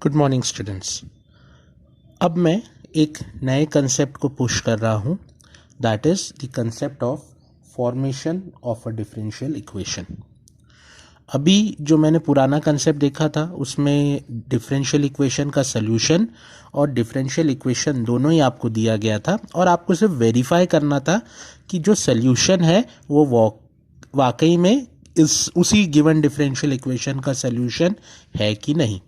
Good morning students. अब मैं एक नए कंसेप्ट को पुश कर रहा हूँ, that is the concept of formation of a differential equation. अभी जो मैंने पुराना कंसेप्ट देखा था उसमें डिफरेंशियल इक्वेशन का सल्यूशन और डिफरेंशियल इक्वेशन दोनों ही आपको दिया गया था और आपको सिर्फ वेरीफाई करना था कि जो सल्यूशन है वो वाकई में उसी गिवन डिफरेंशियल इक्वेशन का सल्यूशन है कि नहीं।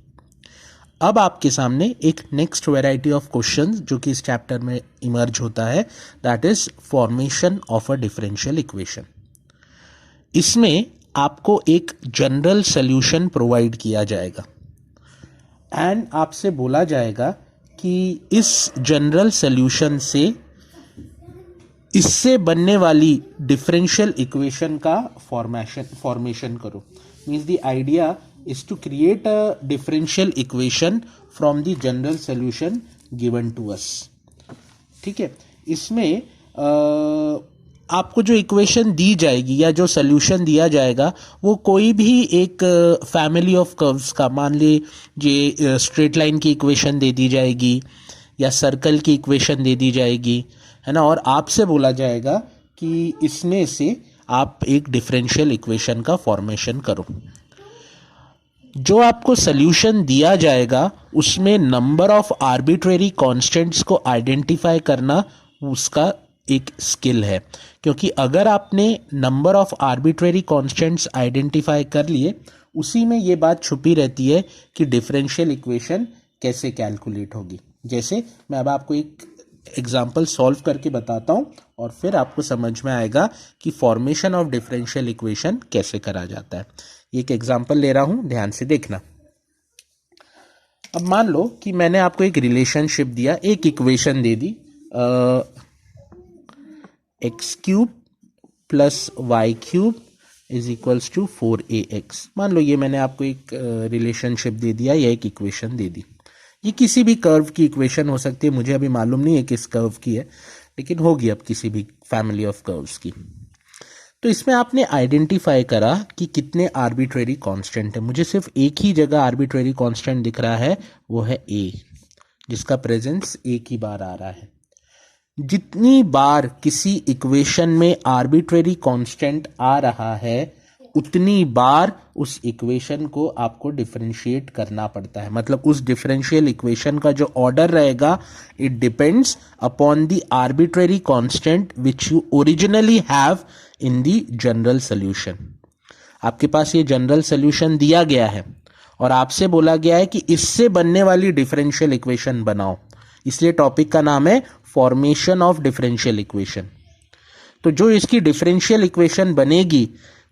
अब आपके सामने एक नेक्स्ट वैरायटी ऑफ क्वेश्चन जो कि इस चैप्टर में इमर्ज होता है, that is formation of a differential equation. इसमें आपको एक जनरल सॉल्यूशन प्रोवाइड किया जाएगा एंड आपसे बोला जाएगा कि इस जनरल सॉल्यूशन से इससे बनने वाली डिफरेंशियल इक्वेशन का फॉर्मेशन करो। Means the idea is to create a differential equation from the general solution given to us। ठीक है, इसमें आपको जो इक्वेशन दी जाएगी या जो सॉल्यूशन दिया जाएगा वो कोई भी एक फैमिली ऑफ कर्व्स का, मान लीजिए स्ट्रेट लाइन की इक्वेशन दे दी जाएगी या सर्कल की इक्वेशन दे दी जाएगी, है ना, और आपसे बोला जाएगा कि इसमें से आप एक डिफरेंशियल इक्वेशन का फॉर्मेशन करो। जो आपको सॉल्यूशन दिया जाएगा उसमें नंबर ऑफ आर्बिट्रेरी कांस्टेंट्स को आइडेंटिफाई करना उसका एक स्किल है, क्योंकि अगर आपने number of arbitrary constants identify कर लिए उसी में ये बात छुपी रहती है कि डिफरेंशियल इक्वेशन कैसे कैलकुलेट होगी। जैसे मैं अब आपको एक एग्जाम्पल सॉल्व करके बताता हूँ और फिर आपको समझ में आएगा कि फॉर्मेशन ऑफ डिफरेंशियल इक्वेशन कैसे करा जाता है। एक एग्जाम्पल ले रहा हूं, ध्यान से देखना। अब मान लो कि मैंने आपको एक रिलेशनशिप दिया, एक इक्वेशन दे दी, x cube plus y cube is equals to 4ax। मान लो ये मैंने आपको एक रिलेशनशिप दे दिया या एक इक्वेशन दे दी। ये किसी भी कर्व की इक्वेशन हो सकती है, मुझे अभी मालूम नहीं है किस कर्व की है, लेकिन होगी अब किसी भी फैमिली ऑफ कर्व्स की। तो इसमें आपने आइडेंटिफाई करा कि कितने आर्बिट्रेरी कांस्टेंट है। मुझे सिर्फ एक ही जगह आर्बिट्रेरी कांस्टेंट दिख रहा है, वो है ए, जिसका प्रेजेंस एक ही बार आ रहा है। जितनी बार किसी इक्वेशन में आर्बिट्रेरी कांस्टेंट आ रहा है उतनी बार उस इक्वेशन को आपको डिफरेंशिएट करना पड़ता है। मतलब उस डिफरेंशियल इक्वेशन का जो ऑर्डर रहेगा it depends upon the arbitrary constant which you originally have in the general solution. आपके पास ये जनरल सॉल्यूशन दिया गया है और आपसे बोला गया है कि इससे बनने वाली डिफरेंशियल इक्वेशन बनाओ, इसलिए टॉपिक का नाम है फॉर्मेशन ऑफ डिफरेंशियल इक्वेशन। तो जो इसकी डिफरेंशियल इक्वेशन बनेगी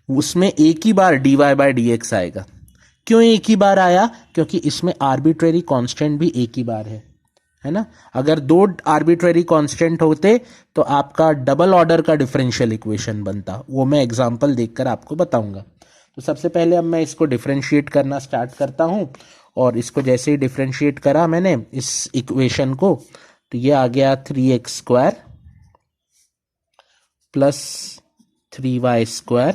उसमें एक ही बार dy बाय डी एक्स आएगा। क्यों एक ही बार आया? क्योंकि इसमें आर्बिट्रेरी कांस्टेंट भी एक ही बार है ना। अगर दो आर्बिट्रेरी कांस्टेंट होते तो आपका डबल ऑर्डर का डिफरेंशियल इक्वेशन बनता, वो मैं एग्जांपल देखकर आपको बताऊंगा। तो सबसे पहले अब मैं इसको डिफरेंशिएट करना स्टार्ट करता हूं और इसको जैसे ही डिफरेंशिएट करा मैंने इस इक्वेशन को, तो ये आ गया 3x² plus 3y²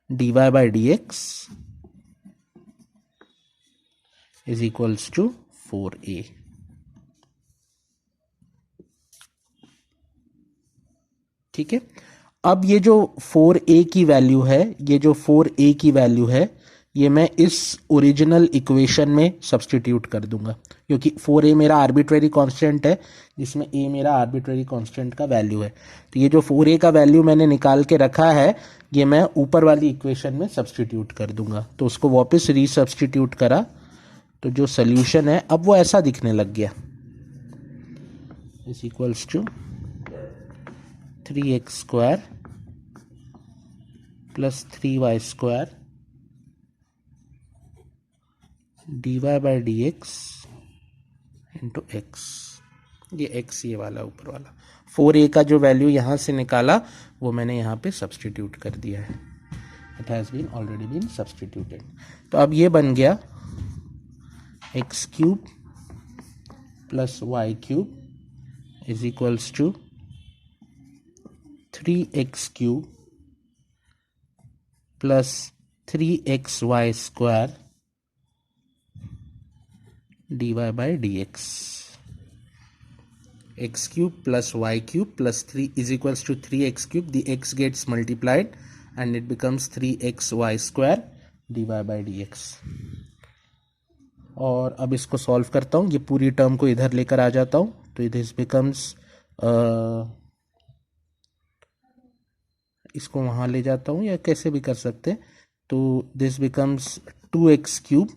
dy by d x is equals to 4a। ठीक है, अब ये जो 4a की वैल्यू है, ये जो 4a की वैल्यू है ये मैं इस ओरिजिनल इक्वेशन में सब्सटीट्यूट कर दूंगा, क्योंकि 4a मेरा आर्बिट्रेरी कांस्टेंट है जिसमें a मेरा आर्बिट्रेरी कांस्टेंट का वैल्यू है। तो ये जो 4a का वैल्यू मैंने निकाल के रखा है ये मैं ऊपर वाली इक्वेशन में सब्सटीट्यूट कर दूंगा। तो उसको वापस रीसब्सटीट्यूट करा तो जो सोल्यूशन है अब वो ऐसा दिखने लग गया, is equals to 3x² plus 3y² dy by d x into x. ये x ये वाला ऊपर वाला 4a का जो वैल्यू यहाँ से निकाला वो मैंने यहाँ पे सब्सटीट्यूट कर दिया है। It has been already been substituted. तो अब ये बन गया x³ plus y³ is equals to 3x³ plus 3xy² dy by dx. x cube plus y cube plus 3 is equals to 3x cube. The x gets multiplied and it becomes 3xy square dy by dx. और अब इसको solve करता हूँ, ये पूरी term को इधर लेकर आ जाता हूँ, तो दिस बिकम्स, इसको वहाँ ले जाता हूँ या कैसे भी कर सकते हैं, तो this becomes 2x cube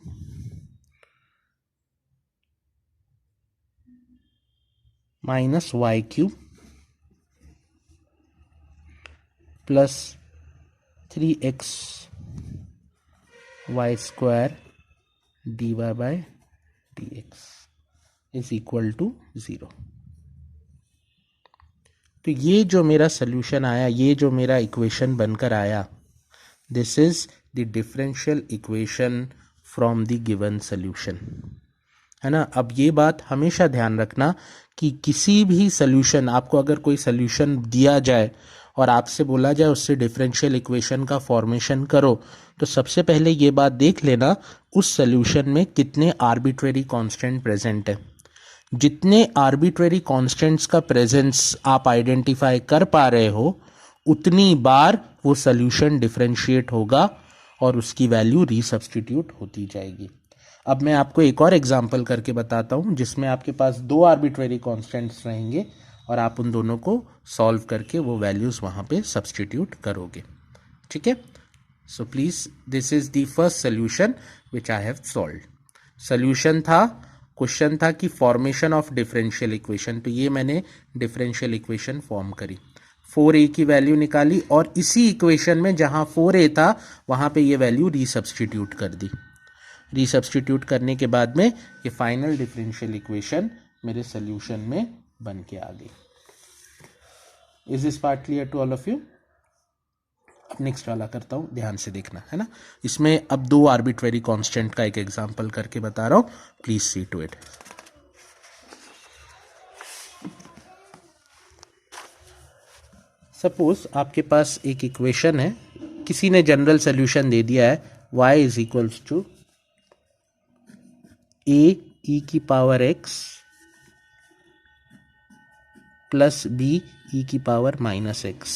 minus y cube plus 3x y square dy by dx is equal to 0. तो ये जो मेरा सोल्यूशन आया, ये जो मेरा इक्वेशन बनकर आया, this is the differential equation from the given solution, है ना. अब ये बात हमेशा ध्यान रखना कि किसी भी सोल्यूशन, आपको अगर कोई सोल्यूशन दिया जाए और आपसे बोला जाए उससे डिफरेंशियल इक्वेशन का फॉर्मेशन करो, तो सबसे पहले ये बात देख लेना उस सोल्यूशन में कितने आर्बिट्रेरी कांस्टेंट प्रेजेंट है. जितने आर्बिट्रेरी कांस्टेंट्स का प्रेजेंस आप आइडेंटिफाई कर पा रहे हो, उतनी बार वो सोल्यूशन डिफरेंशिएट होगा और उसकी वैल्यू रीसब्स्टिट्यूट होती जाएगी. अब मैं आपको एक और एग्जांपल करके बताता हूँ जिसमें आपके पास दो आर्बिट्रेरी कांस्टेंट्स रहेंगे और आप उन दोनों को सॉल्व करके वो वैल्यूज़ वहाँ पे सब्स्टिट्यूट करोगे. ठीक है. So please, this is the first solution which I have solved. Solution था, क्वेश्चन था कि फॉर्मेशन ऑफ डिफरेंशियल इक्वेशन, तो ये मैंने डिफरेंशियल इक्वेशन फॉर्म करी, 4a की वैल्यू निकाली और इसी इक्वेशन में जहाँ 4a था वहाँ पे ये वैल्यू रीसब्स्टिट्यूट कर दी. रीसब्स्टिट्यूट करने के बाद में ये फाइनल डिफरेंशियल इक्वेशन मेरे सोल्यूशन में बन के आ गई. Is this part clear to all of you? अब नेक्स्ट वाला करता हूँ, ध्यान से देखना, है ना. इसमें अब दो आर्बिट्रेरी कांस्टेंट का एक एग्जांपल करके बता रहा हूँ, please see to it. Suppose आपके पास एक इक्वेशन है, किसी ने जनरल सोल्यूशन दे दिया है y is equals to a e की power x plus b e की पावर माइनस x.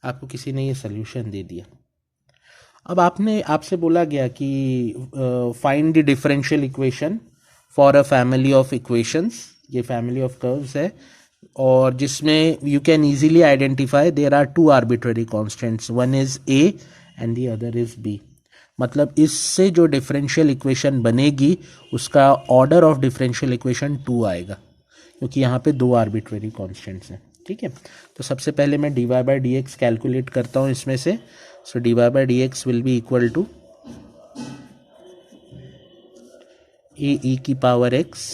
आपको किसी ने ये सोल्यूशन दे दिया. अब आपसे बोला गया कि find the differential equation for a family of equations. ये फैमिली ऑफ कर्व्स है और जिसमें you can easily identify there are two arbitrary constants, one is a and the other is b. मतलब इससे जो डिफरेंशियल इक्वेशन बनेगी उसका order of differential equation 2 आएगा, क्योंकि यहाँ पे दो आर्बिट्रेरी कांस्टेंट्स हैं. ठीक है. तो सबसे पहले मैं dy by d x calculate करता हूँ इसमें से. So dy by d x will be equal to a e की power x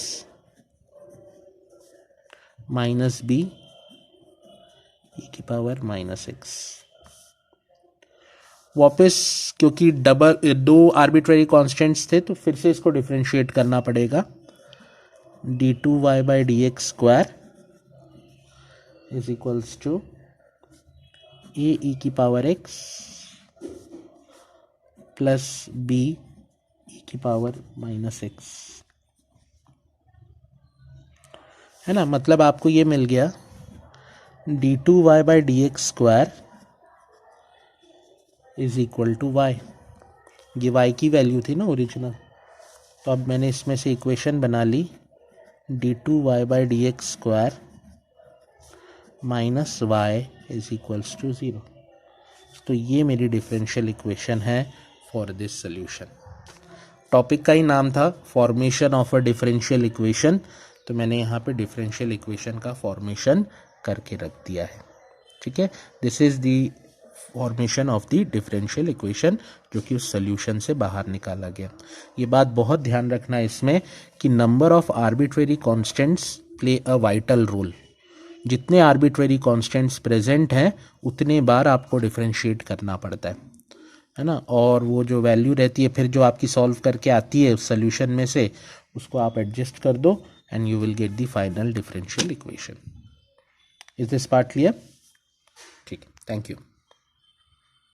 minus b e की पावर माइनस x. वापस क्योंकि दो आर्बिट्रेरी कांस्टेंट्स थे तो फिर से इसको डिफरेंशिएट करना पड़ेगा. d2y by d x square is equals to a e की power x plus b e की पावर माइनस x, है ना. मतलब आपको ये मिल गया d2y by d x square is equal to y. ये y की वैल्यू थी ना ओरिजिनल, तो अब मैंने इसमें से इक्वेशन बना ली d2y by d x square minus y is equals to 0. तो ये मेरी डिफरेंशियल इक्वेशन है फॉर दिस सोल्यूशन. टॉपिक का ही नाम था formation of a differential equation, तो मैंने यहाँ पे डिफरेंशियल इक्वेशन का फॉर्मेशन करके रख दिया है. ठीक है. This is the formation of the differential equation जो कि उस सोल्यूशन से बाहर निकाला गया. ये बात बहुत ध्यान रखना इसमें कि number of arbitrary constants play a vital role. जितने आर्बिट्रेरी कांस्टेंट्स प्रेजेंट हैं उतने बार आपको डिफरेंशिएट करना पड़ता है ना. और वो जो वैल्यू रहती है फिर जो आपकी सॉल्व करके आती है उस सोल्यूशन में से, उसको आप एडजस्ट कर दो and you will get the final differential equation. Is this part clear? ठीक है. Thank you.